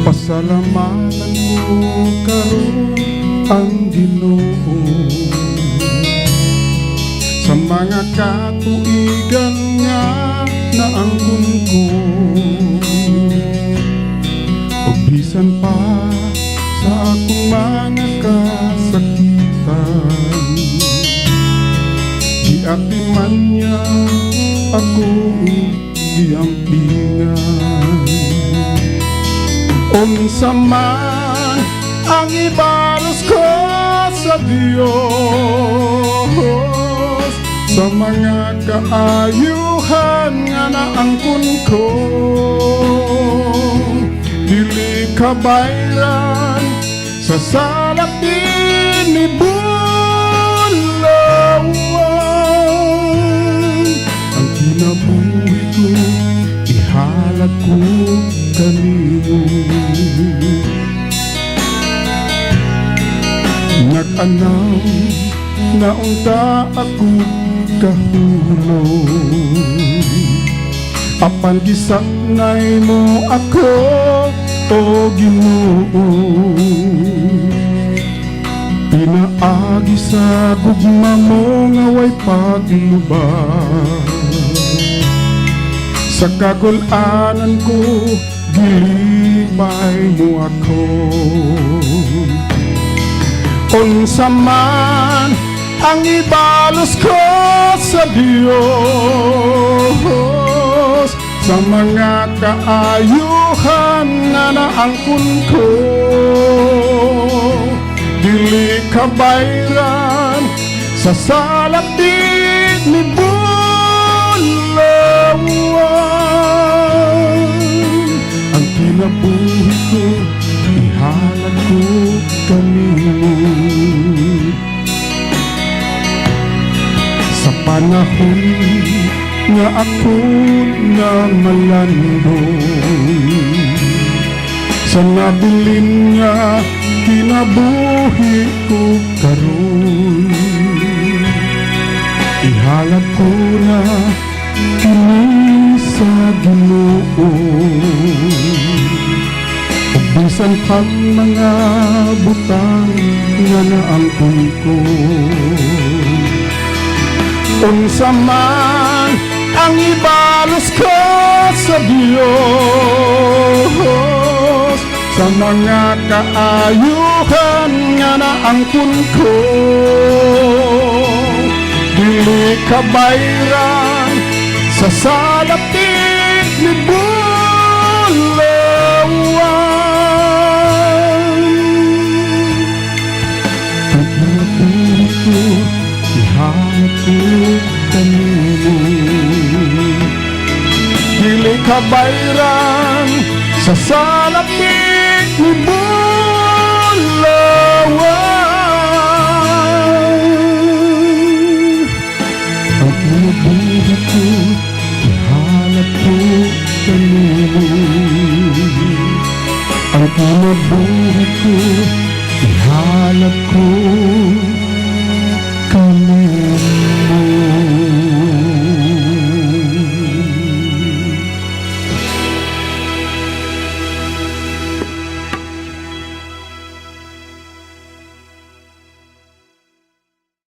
Pasalamatan ko karon ang Ginoo sa mga katuigan nga naangkon ko, ug bisan pa sa akong mga kasakitan, giatiman niya ako giampingan. Unsa man ang ibalos ko sa Dios, sa mga kaayuhan nga naangkon ko, dili kabayran sa salapin ni bulawan. Ang kinabuhi ko ihalad ko kanimo, nag-anaw na unta ako kahulog, apan gisanay mo ako o Ginoo. Pinaagi sa gugma mo nga way paglubag, sa kagul-anan ko gilipay mo ako. Unsa man ang ibalos ko sa Dios, sa mga kaayuhan nga naangkon ko, dili kabayran sa salapit ni bulawan. Ang kinabuhi ko ihalad ko kanimo, sa panahon nga ako na malandong, sa nabilin nga kinabuhi ko karon, ihalad ko na kini sa Ginoo. Ug bisan pang mga butang nga naangkon ko, unsa man ang ibalos ko sa Dios, sa mga kaayuhan nga naangkon ko, dili kabayran sa salapit ni bulawan. Ang kinabuhi ko ihalad ko kanimo, dili kabayran sa salapit ni bulawan. Ang kinabuhi ko ihalad ko kanimo, ang kinabuhi ko ihalad ko